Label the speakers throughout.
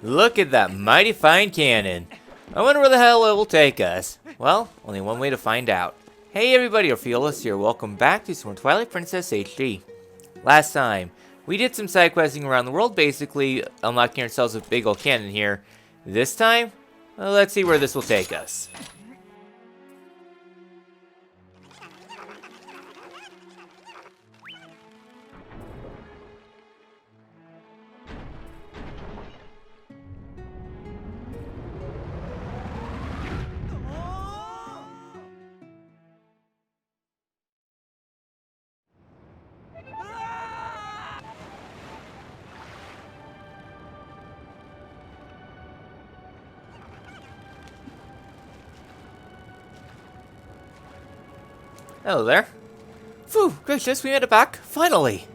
Speaker 1: Look at that mighty fine cannon. I wonder where the hell it will take us. Well, only one way to find out. Hey everybody, Orpheolus here. Welcome back to some more Twilight Princess HD. Last time, we did some side questing around the world, basically unlocking ourselves a big old cannon here. This time, well, let's see where this will take us. Hello there. Phew, gracious, we made it back, finally!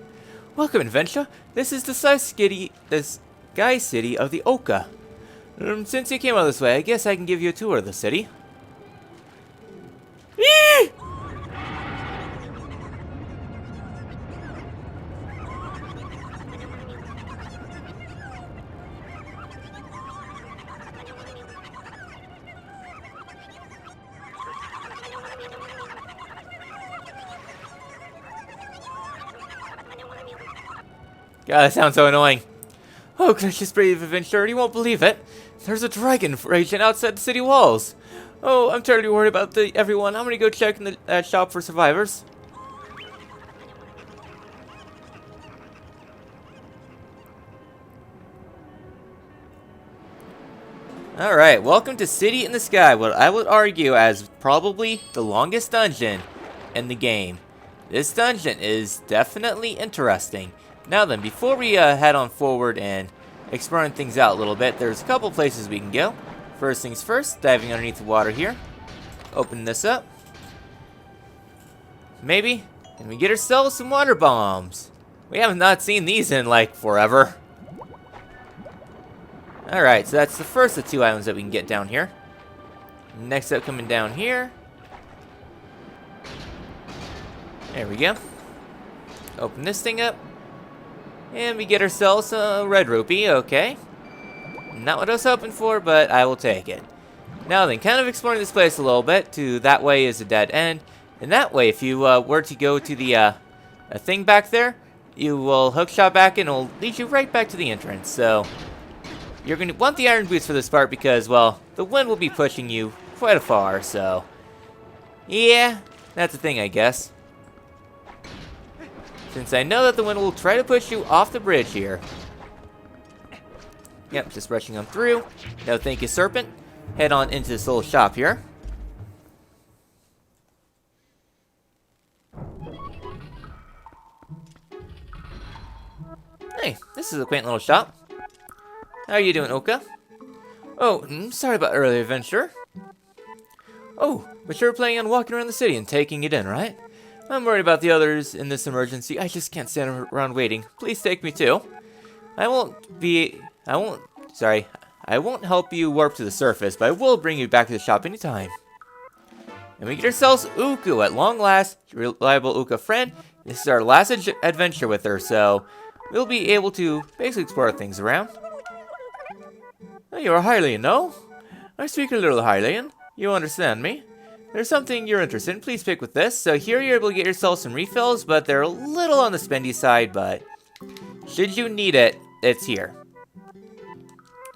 Speaker 1: Welcome, adventure. This is the Sky City of the Oka. Since you came out this way, I guess I can give you a tour of the city. Eee! God, that sounds so annoying. Oh, gracious brave adventurer, you won't believe it. There's a dragon raging outside the city walls. Oh, I'm terribly worried about everyone. I'm gonna go check in the shop for survivors. Alright, welcome to City in the Sky, what I would argue as probably the longest dungeon in the game. This dungeon is definitely interesting. Now then, before we head on forward and exploring things out a little bit, there's a couple places we can go. First things first, diving underneath the water here. Open this up. Maybe, and we get ourselves some water bombs. We have not seen these in like forever. Alright, so that's the first of two items that we can get down here. Next up, coming down here. There we go. Open this thing up. And we get ourselves a red rupee, okay. Not what I was hoping for, but I will take it. Now then, kind of exploring this place a little bit, to that way is a dead end. And that way, if you were to go to the thing back there, you will hookshot back and it'll lead you right back to the entrance. So, you're going to want the iron boots for this part because, well, the wind will be pushing you quite afar, so. Yeah, that's the thing, I guess. Since I know that the wind will try to push you off the bridge here. Yep, just rushing on through. No thank you, serpent. Head on into this little shop here. Hey, this is a quaint little shop. How are you doing, Oka? Oh, sorry about earlier, adventurer. Oh, but you're planning on walking around the city and taking it in, right? I'm worried about the others in this emergency. I just can't stand around waiting. Please take me too. I won't help you warp to the surface, but I will bring you back to the shop anytime. And we get ourselves Uku at long last, reliable Uka friend. This is our last adventure with her, so we'll be able to basically explore things around. Oh, you're a Hylian, no? I speak a little Hylian. You understand me? There's something you're interested in, please pick with this. So here you're able to get yourself some refills, but they're a little on the spendy side, but should you need it, it's here.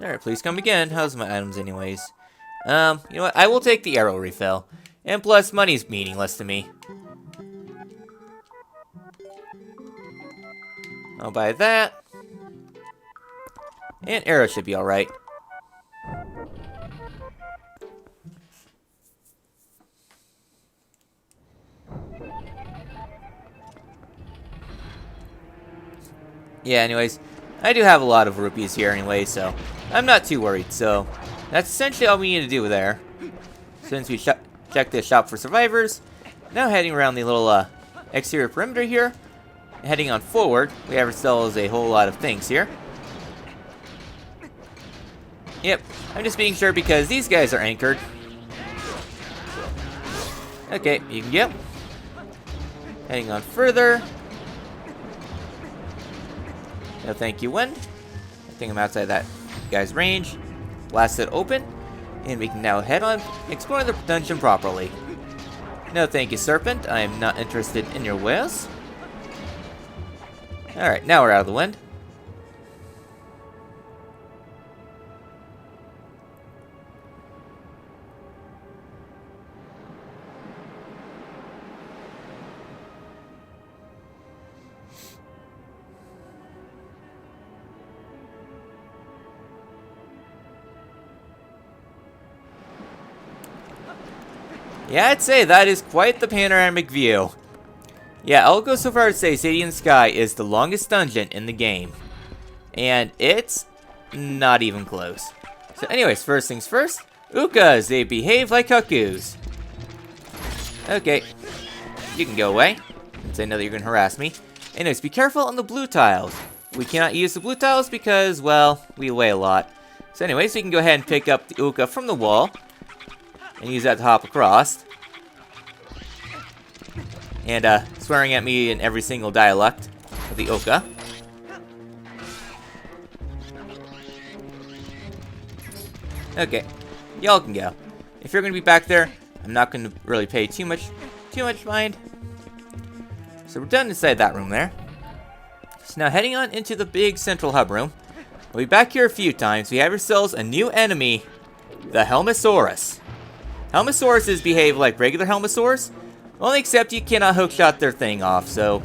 Speaker 1: Alright, please come again. How's my items anyways? You know what, I will take the arrow refill. And plus, money's meaningless to me. I'll buy that. And arrow should be alright. Yeah, anyways, I do have a lot of rupees here anyway, so I'm not too worried. So that's essentially all we need to do there. Since we checked the shop for survivors, now heading around the little exterior perimeter here, heading on forward, we have ourselves a whole lot of things here. Yep, I'm just being sure because these guys are anchored. Okay, you can go. Heading on further. No thank you, wind. think I'm outside that guy's range. Blast it open. And we can now head on exploring the dungeon properly. No thank you, Serpent. I am not interested in your wares. Alright, now we're out of the wind. Yeah, I'd say that is quite the panoramic view. Yeah, I'll go so far as to say City in the Sky is the longest dungeon in the game. And it's not even close. So anyways, first things first, Ukas, they behave like cuckoos. Okay, you can go away, since I know that you're going to harass me. Anyways, be careful on the blue tiles. We cannot use the blue tiles because, well, we weigh a lot. So anyways, we can go ahead and pick up the Uka from the wall. And use that to hop across. And swearing at me in every single dialect of the Oka. Okay, y'all can go. If you're gonna be back there, I'm not gonna really pay too much mind. So we're done inside that room there. So now heading on into the big central hub room. We'll be back here a few times. We have ourselves a new enemy, the Helmosaurus. Helmosauruses behave like regular Helmosaurs, only except you cannot hookshot their thing off, so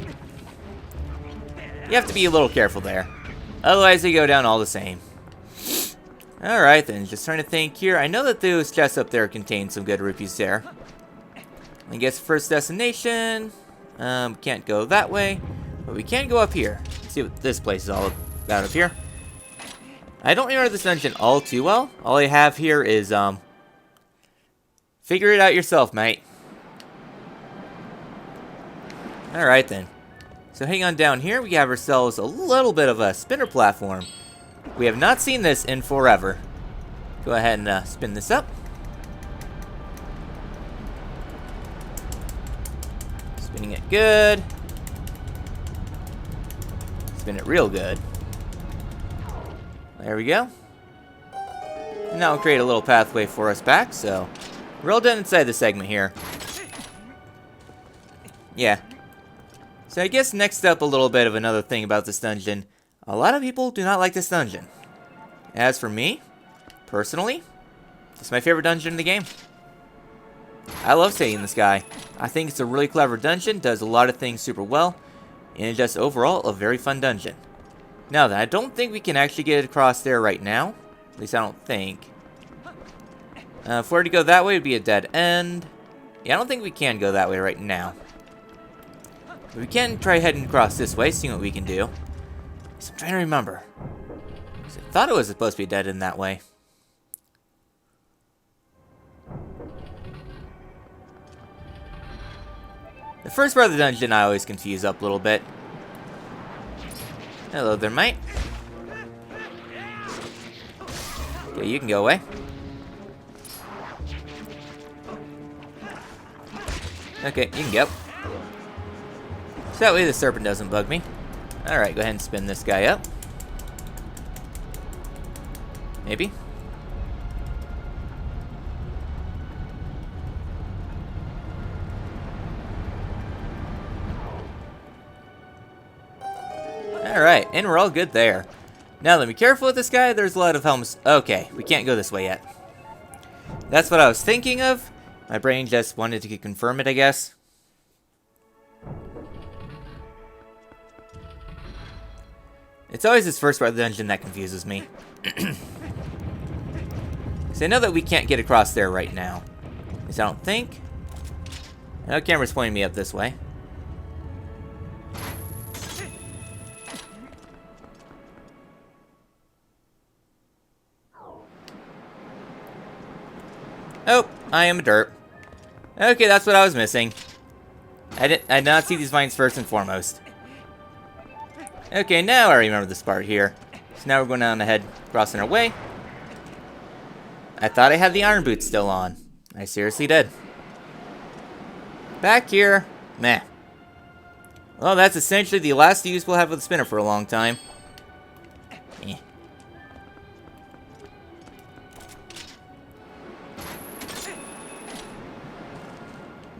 Speaker 1: you have to be a little careful there. Otherwise, they go down all the same. Alright then, just trying to think here. I know that those chests up there contain some good rupees there. I guess first destination, can't go that way, but we can go up here. See what this place is all about up here. I don't remember this dungeon all too well. All I have here is, figure it out yourself, mate. Alright then. So hang on down here, we have ourselves a little bit of a spinner platform. We have not seen this in forever. Go ahead and spin this up. Spinning it good. Spin it real good. There we go. And that will create a little pathway for us back, so we're all done inside the segment here. Yeah. So I guess next up a little bit of another thing about this dungeon. A lot of people do not like this dungeon. As for me, personally, it's my favorite dungeon in the game. I love City in the Sky. I think it's a really clever dungeon, does a lot of things super well, and it's just overall a very fun dungeon. Now then, I don't think we can actually get across there right now. At least I don't think. If we were to go that way, it would be a dead end. Yeah, I don't think we can go that way right now. But we can try heading across this way, seeing what we can do. So I'm trying to remember. I thought it was supposed to be a dead end that way. The first part of the dungeon I always confuse up a little bit. Hello there, mate. Okay, you can go away. Okay, you can go. So that way the serpent doesn't bug me. Alright, go ahead and spin this guy up. Maybe. Alright, and we're all good there. Now then, be careful with this guy. There's a lot of helms. Okay, we can't go this way yet. That's what I was thinking of. My brain just wanted to confirm it, I guess. It's always this first part of the dungeon that confuses me. So I know that we can't get across there right now. At least I don't think. I know camera's pointing me up this way. Oh, I am a derp. Okay, that's what I was missing. I did not see these vines first and foremost. Okay, now I remember this part here. So now we're going on ahead, crossing our way. I thought I had the iron boots still on. I seriously did. Back here. Meh. Well, that's essentially the last use we'll have with the spinner for a long time.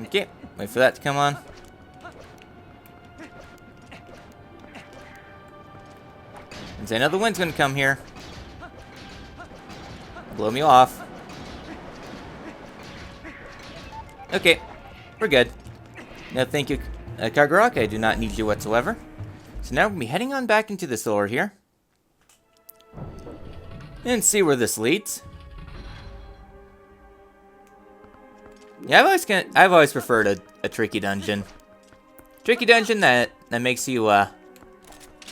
Speaker 1: Okay, wait for that to come on. And say another wind's gonna come here. Blow me off. Okay, we're good. No, thank you, Kagurok. I do not need you whatsoever. So now we're gonna be heading on back into the solar here. And see where this leads. Yeah, I've always preferred a tricky dungeon. Tricky dungeon that makes you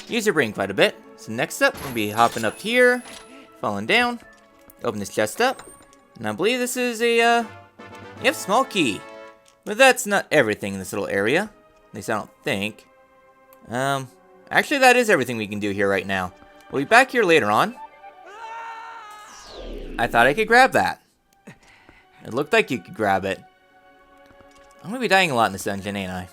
Speaker 1: use your brain quite a bit. So next up, we'll be hopping up here, falling down, open this chest up, and I believe this is a small key. But that's not everything in this little area. At least I don't think. Actually that is everything we can do here right now. We'll be back here later on. I thought I could grab that. It looked like you could grab it. I'm gonna be dying a lot in this dungeon, ain't I?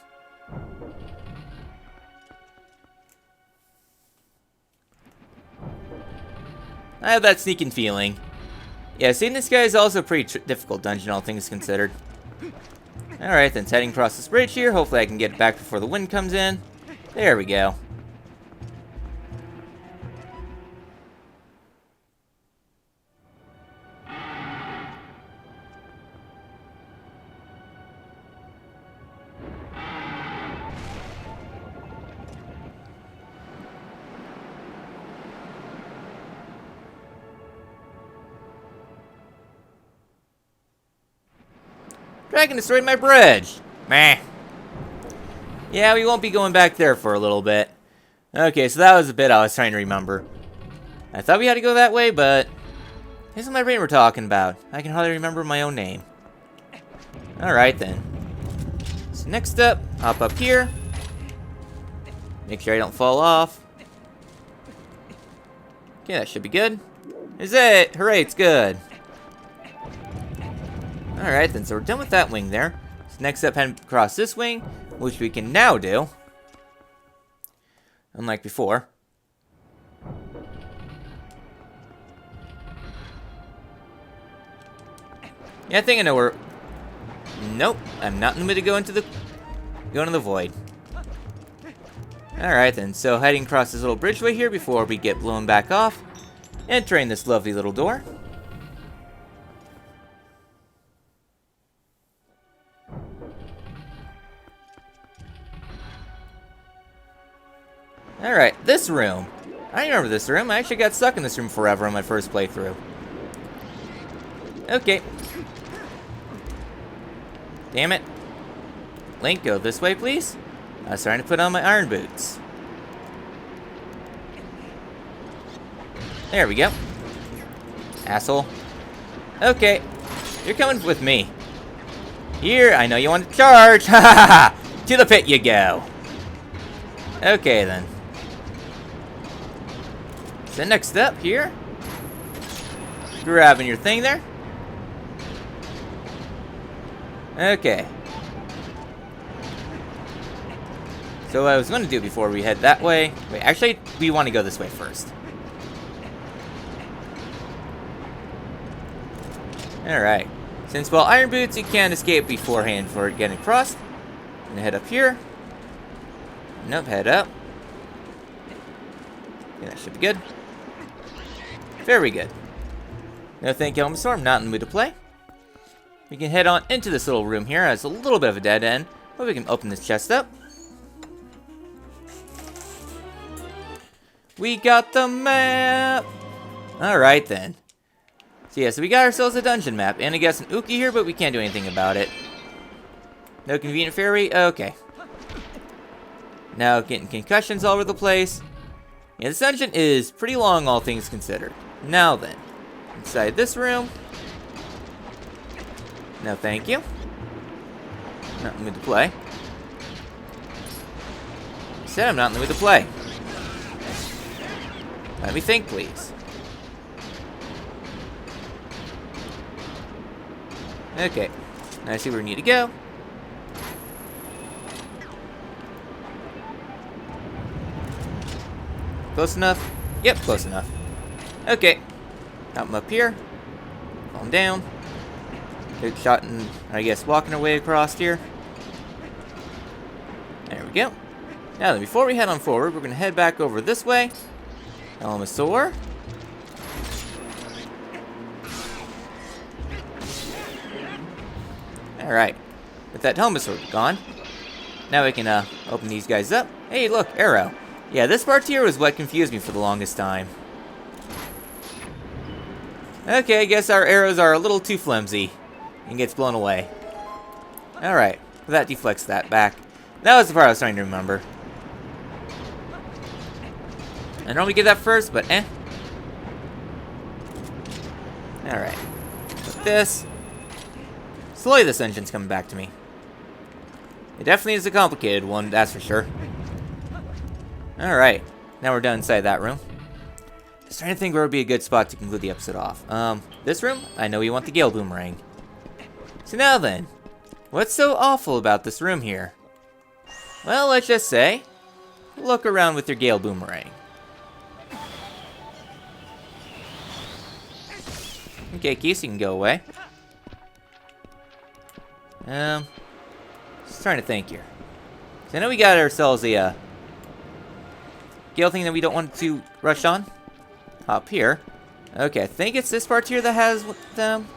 Speaker 1: I have that sneaking feeling. Yeah, seeing this guy is also a pretty difficult dungeon, all things considered. Alright, then heading across this bridge here. Hopefully I can get it back before the wind comes in. There we go. Dragon destroyed my bridge. Meh. Yeah, we won't be going back there for a little bit. Okay, so that was the bit I was trying to remember. I thought we had to go that way, but this is my brain we're talking about. I can hardly remember my own name. Alright then. So next up, hop up here. Make sure I don't fall off. Okay, that should be good. Is it? Hooray, it's good. Alright then, so we're done with that wing there. So next up, head across this wing, which we can now do. Unlike before. Yeah, I think I know where... Nope, I'm not in the mood to go into the void. Alright then, so heading across this little bridgeway here before we get blown back off. Entering this lovely little door. Alright, this room. I remember this room. I actually got stuck in this room forever on my first playthrough. Okay. Damn it. Link, go this way, please. I was trying to put on my iron boots. There we go. Asshole. Okay. You're coming with me. Here, I know you want to charge. Ha ha ha! To the pit you go. Okay then. So next up here, grabbing your thing there. Okay. So what I was going to do before we head that way. Wait, actually, we want to go this way first. Alright. Since, well, iron boots, you can't escape beforehand for getting across. I'm going to head up here. Nope, head up. Yeah, that should be good. Very good. No thank you, Elmasaur. I'm not in the mood to play. We can head on into this little room here. It's a little bit of a dead end. But we can open this chest up. We got the map! Alright then. So yeah, so we got ourselves a dungeon map. And I guess an Uki here, but we can't do anything about it. No convenient ferry? Okay. Now getting concussions all over the place. Yeah, this dungeon is pretty long, all things considered. Now then, inside this room. No, thank you. Not in the mood to play. I said I'm not in the mood to play. Let me think, please. Okay, now I see where we need to go. Close enough? Yep, close enough. Okay. I'm up here. Falling down. Good shot and, I guess, walking our way across here. go. Now then, before we head on forward, we're going to head back over this way. Elmasaur. Alright. With that Helmasaur gone, now we can open these guys up. Hey, look, arrow. Yeah, this part here was what confused me for the longest time. Okay, I guess our arrows are a little too flimsy and gets blown away. Alright, that deflects that back. That was the part I was trying to remember. I normally get that first, but eh. Alright. With this. Slowly this engine's coming back to me. It definitely is a complicated one, that's for sure. Alright. Now we're done inside that room. Just trying to think where would be a good spot to conclude the episode off. This room? I know you want the Gale Boomerang. So now then, what's so awful about this room here? Well, let's just say, look around with your Gale Boomerang. Okay, Keys, you can go away. Just trying to think here. So I know we got ourselves a Gale thing that we don't want to rush on. Up here. Okay, I think it's this part here that has them.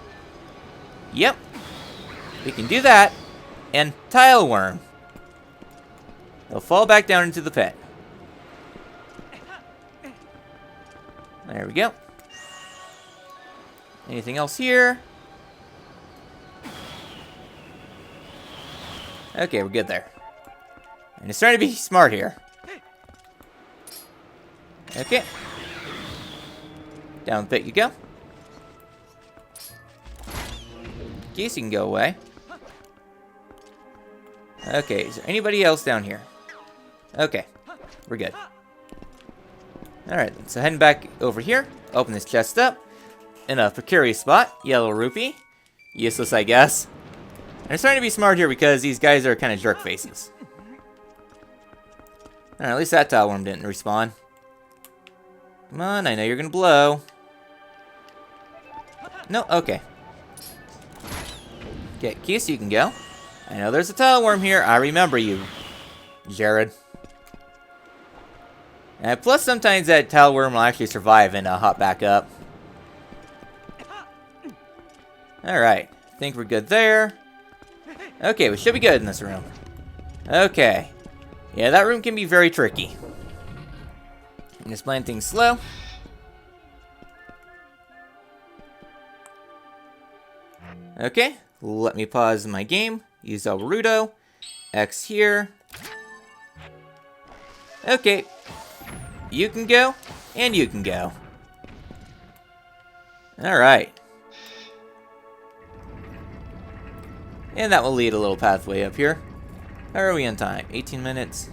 Speaker 1: Yep. We can do that. And Tile Worm. They'll fall back down into the pit. There we go. Anything else here? Okay, we're good there. And it's trying to be smart here. Okay. Down the pit you go. Geese, you can go away. Okay, is there anybody else down here? Okay, we're good. Alright, so heading back over here. Open this chest up. In a precarious spot. Yellow rupee. Useless, I guess. And it's trying to be smart here because these guys are kind of jerk faces. Alright, at least that tile worm didn't respawn. Come on, I know you're gonna blow. No, okay. Okay, Keys, you can go. I know there's a tile worm here. I remember you, Jared. And plus, sometimes that tile worm will actually survive and hop back up. Alright, I think we're good there. Okay, we should be good in this room. Okay. Yeah, that room can be very tricky. I'm just playing things slow. Okay, let me pause my game. Use El Rudo. X here. Okay. You can go, and you can go. Alright. And that will lead a little pathway up here. How are we on time? 18 minutes.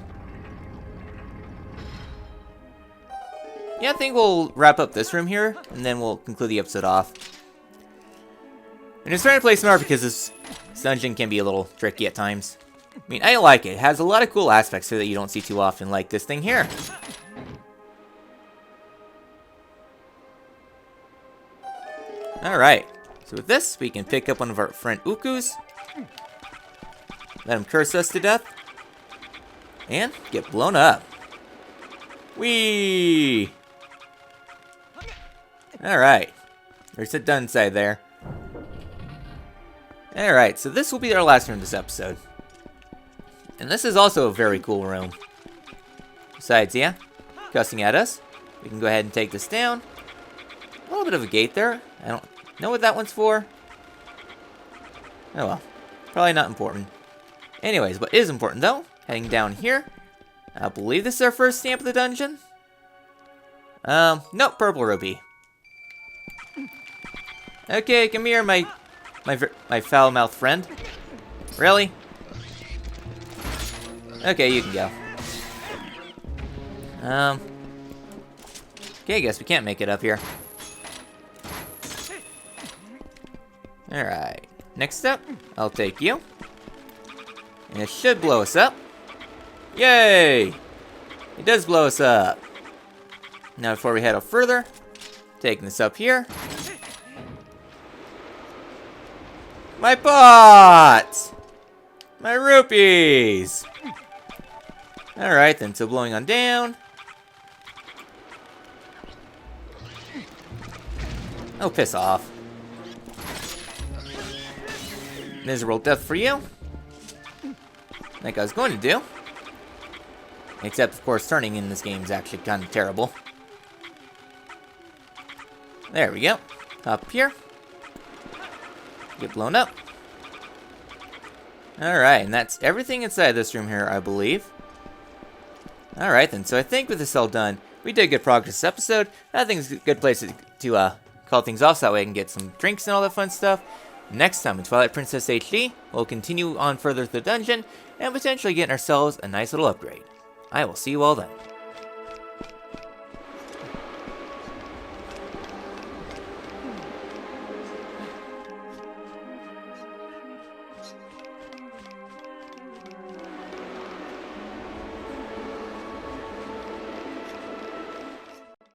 Speaker 1: Yeah, I think we'll wrap up this room here, and then we'll conclude the episode off. I'm just trying to play smart because this dungeon can be a little tricky at times. I mean, I like it. It has a lot of cool aspects here that you don't see too often, like this thing here. Alright, so with this, we can pick up one of our friend Ukus. Let him curse us to death. And get blown up. Whee! Alright. There's a done side there. Alright, so this will be our last room this episode. And this is also a very cool room. Besides, yeah, cussing at us. We can go ahead and take this down. A little bit of a gate there. I don't know what that one's for. Oh well. Probably not important. Anyways, what is important though, heading down here. I believe this is our first stamp of the dungeon. Nope, purple rupee. Okay, come here, my foul-mouthed friend. Really? Okay, you can go. Okay, I guess we can't make it up here. Alright. Next up, I'll take you. And it should blow us up. Yay! It does blow us up. Now before we head up further, taking this up here. My pots! My rupees! Alright then, so blowing on down. Oh, piss off. Miserable death for you. Like I was going to do. Except, of course, turning in this game is actually kind of terrible. There we go. Up here. Get blown up. Alright, and that's everything inside this room here, I believe. Alright then, so I think with this all done, we did good progress this episode. I think it's a good place to call things off so that way I can get some drinks and all that fun stuff. Next time in Twilight Princess HD, we'll continue on further through the dungeon and potentially get ourselves a nice little upgrade. I will see you all then.